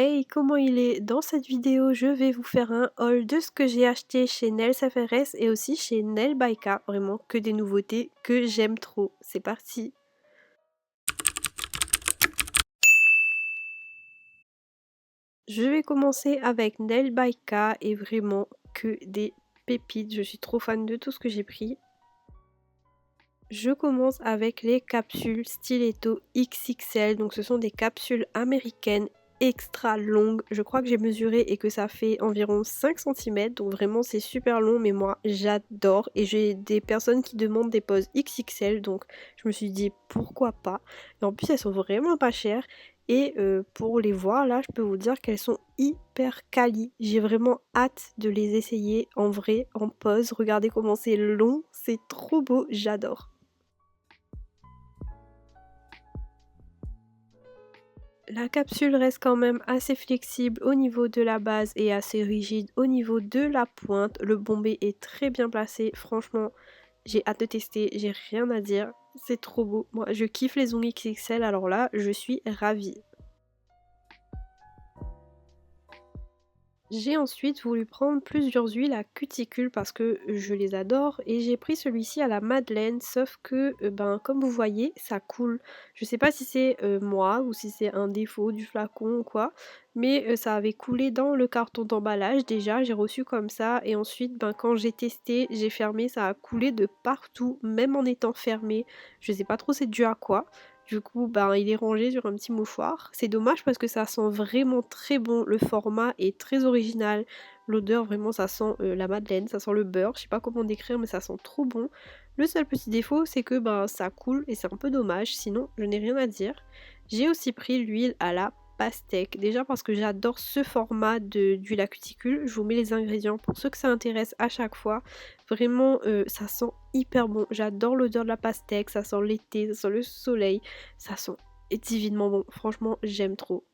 Hey, comment il est? Dans cette vidéo, je vais vous faire un haul de ce que j'ai acheté chez Nails FRS et aussi chez Nail by K. Vraiment que des nouveautés que j'aime trop. C'est parti! Je vais commencer avec Nail by K et vraiment que des pépites. Je suis trop fan de tout ce que j'ai pris. Je commence avec les capsules Stiletto XXL. Donc ce sont des capsules américaines extra longues. Je crois que j'ai mesuré et que ça fait environ 5 cm. Donc vraiment c'est super long, mais moi j'adore. Et j'ai des personnes qui demandent des poses XXL. Donc je me suis dit pourquoi pas. Et en plus elles sont vraiment pas chères. Et pour les voir là, je peux vous dire qu'elles sont hyper quali. J'ai vraiment hâte de les essayer en vrai, en pose. Regardez comment c'est long, c'est trop beau, j'adore. La capsule reste quand même assez flexible au niveau de la base et assez rigide au niveau de la pointe. Le bombé est très bien placé. Franchement, j'ai hâte de tester. J'ai rien à dire. C'est trop beau. Moi, je kiffe les ongles XXL. Alors là, je suis ravie. J'ai ensuite voulu prendre plusieurs huiles à cuticule parce que je les adore et j'ai pris celui-ci à la madeleine, sauf que ben comme vous voyez ça coule. Je sais pas si c'est moi ou si c'est un défaut du flacon ou quoi, mais ça avait coulé dans le carton d'emballage déjà, j'ai reçu comme ça et ensuite ben quand j'ai testé, j'ai fermé, ça a coulé de partout, même en étant fermé. Je sais pas trop c'est dû à quoi. Du coup, ben, il est rangé sur un petit mouchoir. C'est dommage parce que ça sent vraiment très bon. Le format est très original. L'odeur, vraiment, ça sent la madeleine, ça sent le beurre. Je sais pas comment décrire, mais ça sent trop bon. Le seul petit défaut, c'est que ben, ça coule et c'est un peu dommage. Sinon, je n'ai rien à dire. J'ai aussi pris l'huile à la pastèque. Déjà parce que j'adore ce format d'huile à cuticule. Je vous mets les ingrédients pour ceux que ça intéresse à chaque fois. Vraiment, ça sent hyper bon. J'adore l'odeur de la pastèque. Ça sent l'été, ça sent le soleil. Ça sent divinement bon. Franchement, j'aime trop.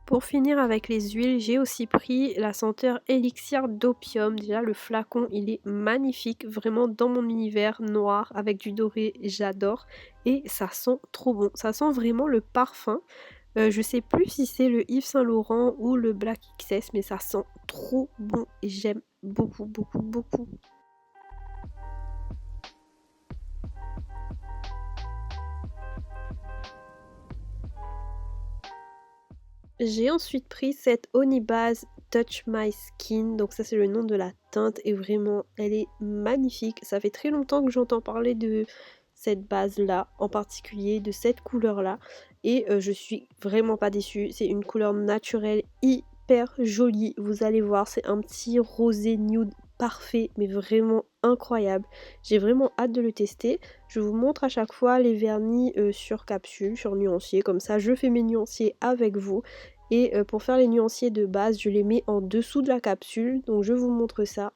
Pour finir avec les huiles, j'ai aussi pris la senteur élixir d'opium. Déjà, le flacon, il est magnifique. Vraiment dans mon univers noir avec du doré, j'adore. Et ça sent trop bon. Ça sent vraiment le parfum. Je sais plus si c'est le Yves Saint Laurent ou le Black XS, mais ça sent trop bon et j'aime beaucoup, beaucoup, beaucoup. J'ai ensuite pris cette Onibase Touch My Skin, donc ça c'est le nom de la teinte et vraiment elle est magnifique. Ça fait très longtemps que j'entends parler de cette base là, en particulier de cette couleur là et je suis vraiment pas déçue. C'est une couleur naturelle hyper jolie, vous allez voir, c'est un petit rosé nude parfait mais vraiment incroyable. J'ai vraiment hâte de le tester. Je vous montre à chaque fois les vernis sur capsule, sur nuancier, comme ça je fais mes nuanciers avec vous. Et pour faire les nuanciers de base, je les mets en dessous de la capsule, donc je vous montre ça.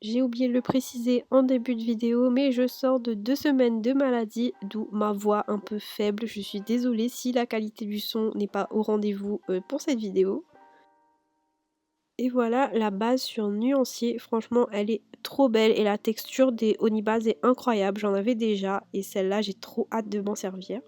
J'ai oublié de le préciser en début de vidéo, mais je sors de 2 semaines de maladie, d'où ma voix un peu faible. Je suis désolée si la qualité du son n'est pas au rendez-vous pour cette vidéo. Et voilà la base sur nuancier, franchement elle est trop belle et la texture des Onibase est incroyable, j'en avais déjà et celle-là j'ai trop hâte de m'en servir.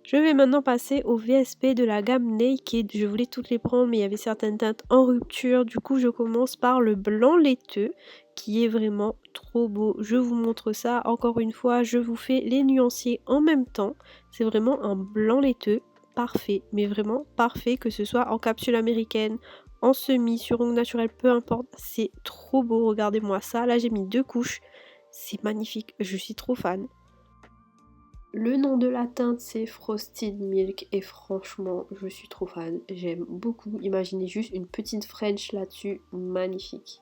Je vais maintenant passer au VSP de la gamme Naked. Je voulais toutes les prendre mais il y avait certaines teintes en rupture. Du coup je commence par le blanc laiteux qui est vraiment trop beau. Je vous montre ça. Encore une fois, je vous fais les nuanciers en même temps. C'est vraiment un blanc laiteux parfait. Mais vraiment parfait que ce soit en capsule américaine, en semi, sur ongle naturel, peu importe. C'est trop beau. Regardez-moi ça. Là j'ai mis 2 couches. C'est magnifique. Je suis trop fan. Le nom de la teinte c'est Frosted Milk et franchement je suis trop fan, j'aime beaucoup. Imaginez juste une petite French là-dessus, magnifique.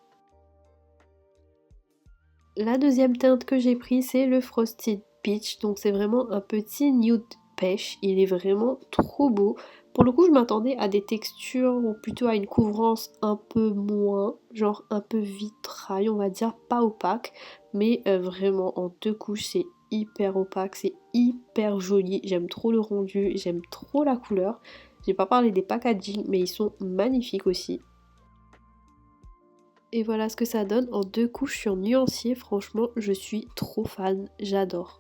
La deuxième teinte que j'ai pris c'est le Frosted Peach, donc c'est vraiment un petit nude pêche, il est vraiment trop beau. Pour le coup je m'attendais à des textures ou plutôt à une couvrance un peu moins, genre un peu vitrail on va dire, pas opaque, mais vraiment en 2 couches c'est hyper opaque, c'est hyper joli, j'aime trop le rendu, j'aime trop la couleur. J'ai pas parlé des packaging mais ils sont magnifiques aussi. Et voilà ce que ça donne en 2 couches sur nuancier, franchement je suis trop fan, j'adore.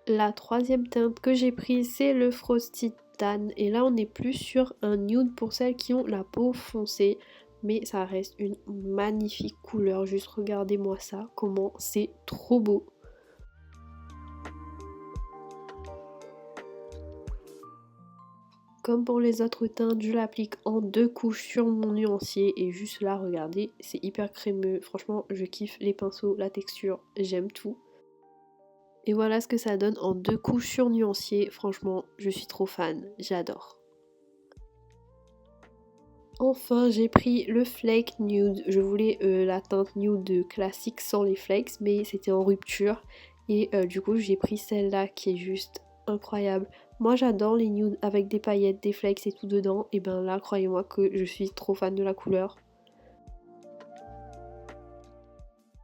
La troisième teinte que j'ai prise, c'est le Frosted Tan. Et là, on est plus sur un nude pour celles qui ont la peau foncée. Mais ça reste une magnifique couleur. Juste regardez-moi ça, comment c'est trop beau. Comme pour les autres teintes, je l'applique en 2 couches sur mon nuancier. Et juste là, regardez, c'est hyper crémeux. Franchement, je kiffe les pinceaux, la texture, j'aime tout. Et voilà ce que ça donne en 2 couches sur nuancier. Franchement, je suis trop fan, j'adore. Enfin, j'ai pris le Flake Nude. Je voulais la teinte nude classique sans les flakes, mais c'était en rupture. Et du coup, j'ai pris celle-là qui est juste incroyable. Moi, j'adore les nudes avec des paillettes, des flakes et tout dedans. Et ben là, croyez-moi que je suis trop fan de la couleur.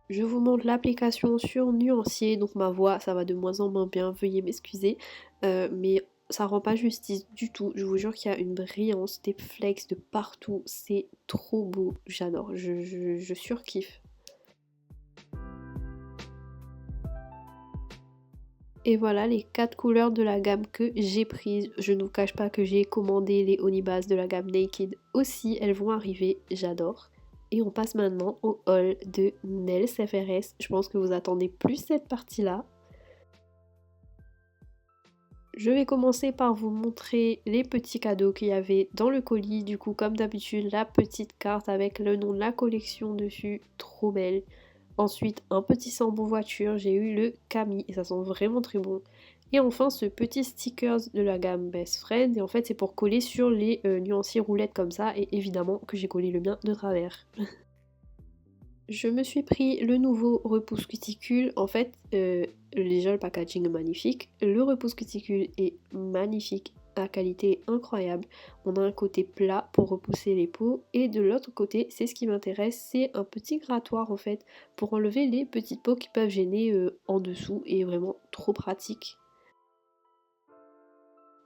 Je vous montre l'application sur nuancier, donc ma voix ça va de moins en moins bien, veuillez m'excuser, mais ça rend pas justice du tout, je vous jure qu'il y a une brillance, des flex de partout, c'est trop beau, j'adore, je surkiffe. Et voilà les 4 couleurs de la gamme que j'ai prises, je ne vous cache pas que j'ai commandé les Honey Base de la gamme Naked aussi, elles vont arriver, j'adore. Et on passe maintenant au haul de Nails FRS. Je pense que vous attendez plus cette partie-là. Je vais commencer par vous montrer les petits cadeaux qu'il y avait dans le colis. Du coup, comme d'habitude, la petite carte avec le nom de la collection dessus, trop belle. Ensuite, un petit sambo voiture, j'ai eu le Camille et ça sent vraiment très bon. Et enfin, ce petit stickers de la gamme Best Friend. Et en fait, c'est pour coller sur les nuanciers roulettes comme ça. Et évidemment que j'ai collé le mien de travers. Je me suis pris le nouveau repousse cuticule. En fait, déjà le packaging est magnifique. Le repousse cuticule est magnifique, à qualité incroyable. On a un côté plat pour repousser les peaux. Et de l'autre côté, c'est ce qui m'intéresse, c'est un petit grattoir en fait pour enlever les petites peaux qui peuvent gêner en dessous. Et vraiment trop pratique.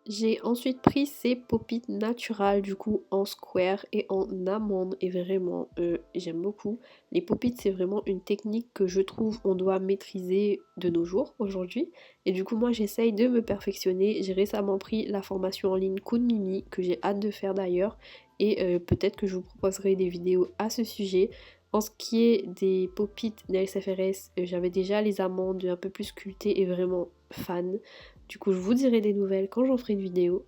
J'ai ensuite pris ces pop-it naturales du coup en square et en amande et vraiment j'aime beaucoup. Les pop-it c'est vraiment une technique que je trouve on doit maîtriser de nos jours aujourd'hui et du coup moi j'essaye de me perfectionner. J'ai récemment pris la formation en ligne Coup de Mimi que j'ai hâte de faire d'ailleurs et peut-être que je vous proposerai des vidéos à ce sujet. En ce qui est des pop-it Nails FRS, j'avais déjà les amandes un peu plus sculptées et vraiment fan. Du coup, je vous dirai des nouvelles quand j'en ferai une vidéo.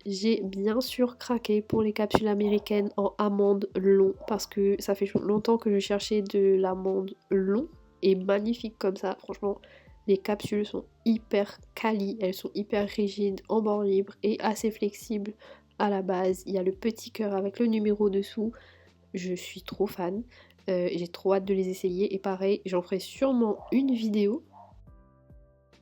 J'ai bien sûr craqué pour les capsules américaines en amande long parce que ça fait longtemps que je cherchais de l'amande long et magnifique comme ça. Franchement, les capsules sont hyper quali, elles sont hyper rigides, en bord libre et assez flexibles à la base. Il y a le petit cœur avec le numéro dessous. Je suis trop fan. J'ai trop hâte de les essayer et pareil, j'en ferai sûrement une vidéo.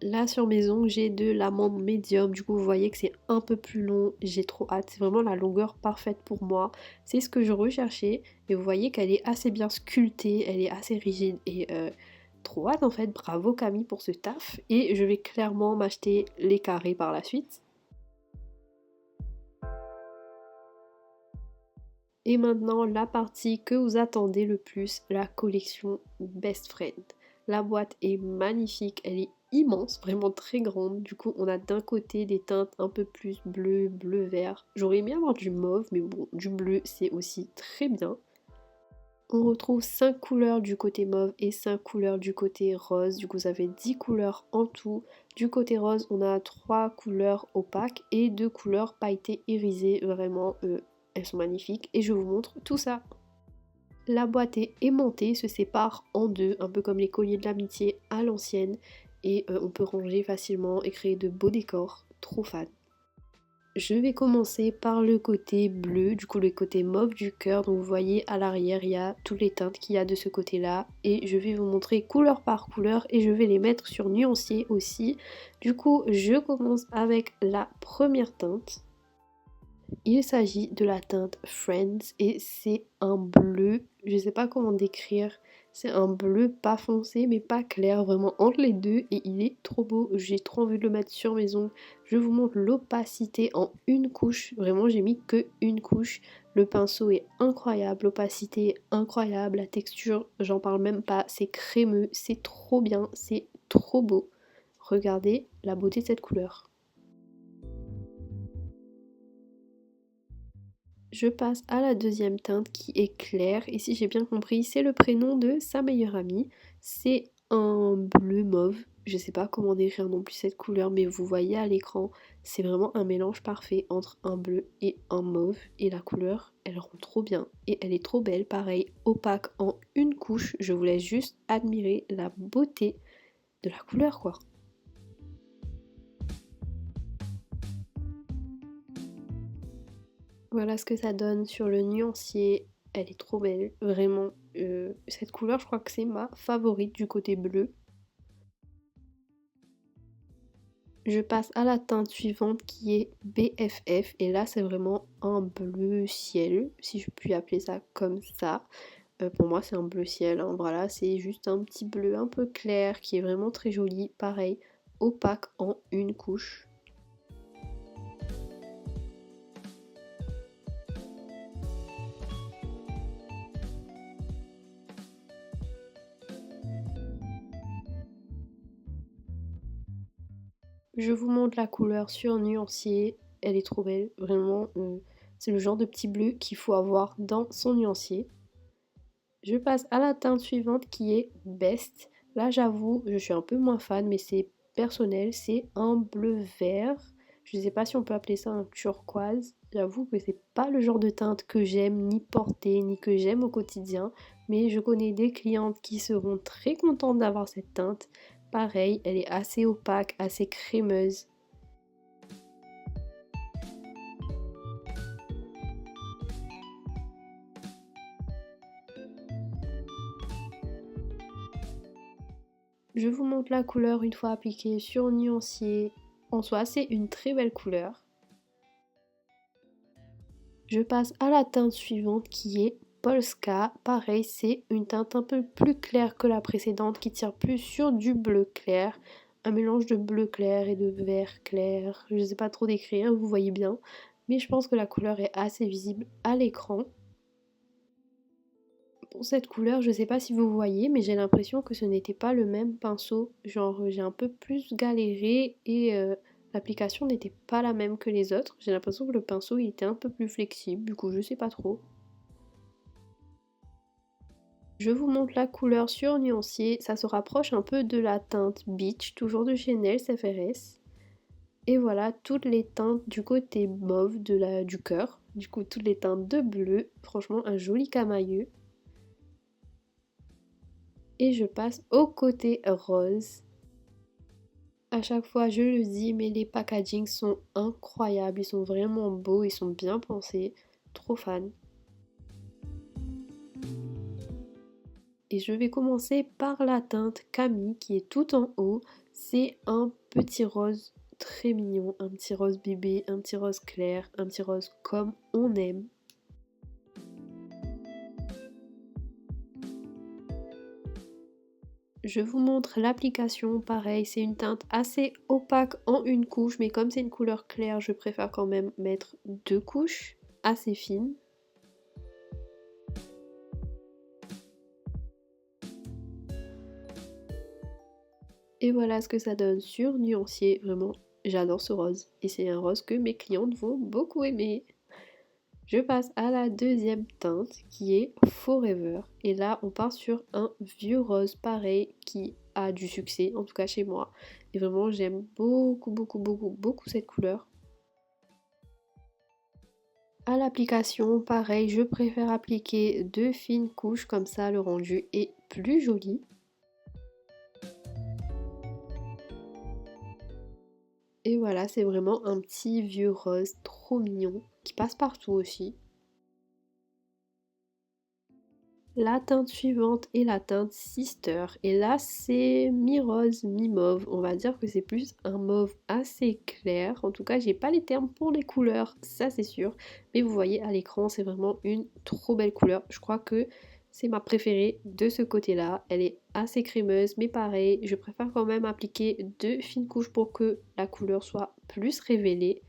Là sur mes ongles j'ai de l'amande médium, du coup vous voyez que c'est un peu plus long, j'ai trop hâte, c'est vraiment la longueur parfaite pour moi, c'est ce que je recherchais et vous voyez qu'elle est assez bien sculptée, elle est assez rigide et trop hâte en fait, bravo Camille pour ce taf et je vais clairement m'acheter les carrés par la suite. Et maintenant la partie que vous attendez le plus, la collection Best Friend. La boîte est magnifique, elle est immense, vraiment très grande. Du coup on a d'un côté des teintes un peu plus bleu, bleu-vert. J'aurais aimé avoir du mauve mais bon du bleu c'est aussi très bien. On retrouve 5 couleurs du côté mauve et 5 couleurs du côté rose. Du coup ça fait 10 couleurs en tout. Du côté rose on a 3 couleurs opaques et 2 couleurs pailletées irisées. Vraiment elles sont magnifiques et je vous montre tout ça. La boîte est aimantée, se sépare en deux, un peu comme les colliers de l'amitié à l'ancienne. Et on peut ranger facilement et créer de beaux décors. Trop fan. Je vais commencer par le côté bleu, du coup le côté mauve du cœur. Donc vous voyez à l'arrière il y a toutes les teintes qu'il y a de ce côté là. Et je vais vous montrer couleur par couleur et je vais les mettre sur nuancier aussi. Du coup je commence avec la première teinte. Il s'agit de la teinte Friends et c'est un bleu, je sais pas comment décrire, c'est un bleu pas foncé mais pas clair, vraiment entre les deux et il est trop beau, j'ai trop envie de le mettre sur mes ongles. Je vous montre l'opacité en une couche, vraiment j'ai mis que une couche, le pinceau est incroyable, l'opacité est incroyable, la texture j'en parle même pas, c'est crémeux, c'est trop bien, c'est trop beau. Regardez la beauté de cette couleur. Je passe à la deuxième teinte qui est claire et si j'ai bien compris, c'est le prénom de sa meilleure amie. C'est un bleu mauve. Je sais pas comment décrire non plus cette couleur, mais vous voyez à l'écran, c'est vraiment un mélange parfait entre un bleu et un mauve. Et la couleur, elle rend trop bien et elle est trop belle. Pareil, opaque en une couche. Je vous laisse juste admirer la beauté de la couleur, quoi. Voilà ce que ça donne sur le nuancier. Elle est trop belle, vraiment. Cette couleur, je crois que c'est ma favorite du côté bleu. Je passe à la teinte suivante qui est BFF. Et là, c'est vraiment un bleu ciel, si je puis appeler ça comme ça. Pour moi, c'est un bleu ciel, hein. Voilà, c'est juste un petit bleu un peu clair qui est vraiment très joli. Pareil, opaque en une couche. Je vous montre la couleur sur nuancier, elle est trop belle, vraiment, c'est le genre de petit bleu qu'il faut avoir dans son nuancier. Je passe à la teinte suivante qui est Best. Là j'avoue, je suis un peu moins fan, mais c'est personnel, c'est un bleu vert. Je ne sais pas si on peut appeler ça un turquoise. J'avoue que c'est pas le genre de teinte que j'aime ni porter, ni que j'aime au quotidien. Mais je connais des clientes qui seront très contentes d'avoir cette teinte. Pareil, elle est assez opaque, assez crémeuse. Je vous montre la couleur une fois appliquée sur nuancier. En soi, c'est une très belle couleur. Je passe à la teinte suivante qui est Polska. Pareil, c'est une teinte un peu plus claire que la précédente qui tire plus sur du bleu clair. Un mélange de bleu clair et de vert clair. Je ne sais pas trop décrire, vous voyez bien. Mais je pense que la couleur est assez visible à l'écran. Pour cette couleur, je ne sais pas si vous voyez, mais j'ai l'impression que ce n'était pas le même pinceau. Genre, j'ai un peu plus galéré et l'application n'était pas la même que les autres. J'ai l'impression que le pinceau il était un peu plus flexible, du coup je sais pas trop. Je vous montre la couleur sur nuancier, ça se rapproche un peu de la teinte Beach, toujours de chez Nails FRS. Et voilà toutes les teintes du côté mauve du cœur, du coup toutes les teintes de bleu, franchement un joli camailleux. Et je passe au côté rose. À chaque fois je le dis, mais les packagings sont incroyables, ils sont vraiment beaux, ils sont bien pensés, trop fan. Et je vais commencer par la teinte Camille qui est tout en haut. C'est un petit rose très mignon, un petit rose bébé, un petit rose clair, un petit rose comme on aime. Je vous montre l'application, pareil, c'est une teinte assez opaque en une couche, mais comme c'est une couleur claire, je préfère quand même mettre deux couches assez fines. Et voilà ce que ça donne sur nuancier, vraiment j'adore ce rose et c'est un rose que mes clientes vont beaucoup aimer. Je passe à la deuxième teinte qui est Forever et là on part sur un vieux rose pareil qui a du succès, en tout cas chez moi, et vraiment j'aime beaucoup cette couleur. À l'application, pareil, je préfère appliquer deux fines couches comme ça le rendu est plus joli. Et voilà, c'est vraiment un petit vieux rose trop mignon qui passe partout aussi. La teinte suivante est la teinte Sister et là c'est mi-rose, mi-mauve. On va dire que c'est plus un mauve assez clair. En tout cas, j'ai pas les termes pour les couleurs, ça c'est sûr. Mais vous voyez à l'écran, c'est vraiment une trop belle couleur. Je crois que c'est ma préférée de ce côté-là. Elle est assez crémeuse, mais pareil, je préfère quand même appliquer deux fines couches pour que la couleur soit plus révélée.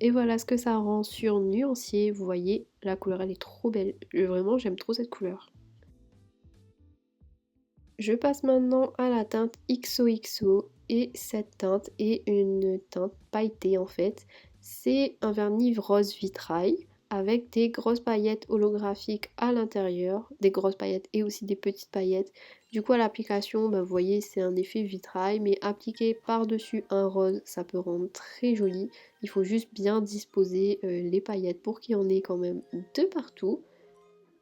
Et voilà ce que ça rend sur nuancier. Vous voyez, la couleur elle est trop belle. Vraiment, j'aime trop cette couleur. Je passe maintenant à la teinte XOXO et cette teinte est une teinte pailletée en fait. C'est un vernis rose vitrail avec des grosses paillettes holographiques à l'intérieur, des grosses paillettes et aussi des petites paillettes. Du coup à l'application, bah, vous voyez c'est un effet vitrail mais appliqué par-dessus un rose, ça peut rendre très joli. Il faut juste bien disposer les paillettes pour qu'il y en ait quand même de partout.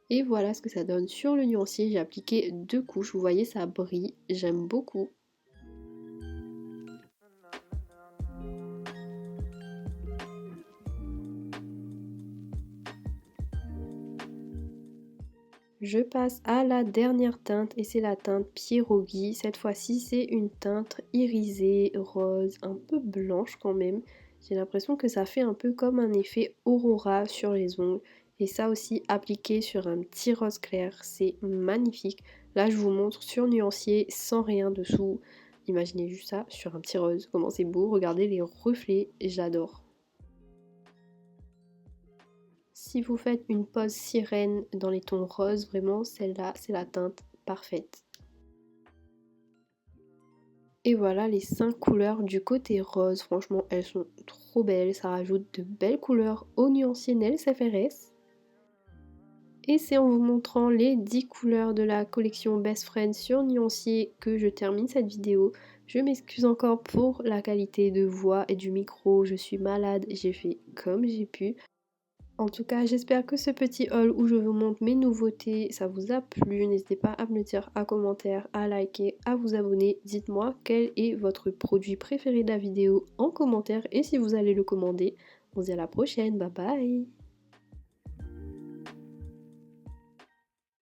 Et voilà ce que ça donne sur le nuancier. J'ai appliqué 2 couches, vous voyez ça brille, j'aime beaucoup. Je passe à la dernière teinte et c'est la teinte Pierogi. Cette fois-ci c'est une teinte irisée, rose, un peu blanche quand même. J'ai l'impression que ça fait un peu comme un effet aurora sur les ongles. Et ça aussi appliqué sur un petit rose clair, c'est magnifique. Là je vous montre sur nuancier sans rien dessous. Imaginez juste ça sur un petit rose, comment c'est beau, regardez les reflets, j'adore. Si vous faites une pose sirène dans les tons roses, vraiment celle-là c'est la teinte parfaite. Et voilà les 5 couleurs du côté rose, franchement elles sont trop belles, ça rajoute de belles couleurs au nuancier Nails FRS. Et c'est en vous montrant les 10 couleurs de la collection Best Friend sur nuancier que je termine cette vidéo. Je m'excuse encore pour la qualité de voix et du micro, je suis malade, j'ai fait comme j'ai pu. En tout cas, j'espère que ce petit haul où je vous montre mes nouveautés, ça vous a plu. N'hésitez pas à me le dire en commentaire, à liker, à vous abonner. Dites-moi quel est votre produit préféré de la vidéo en commentaire et si vous allez le commander. On se dit à la prochaine, bye bye!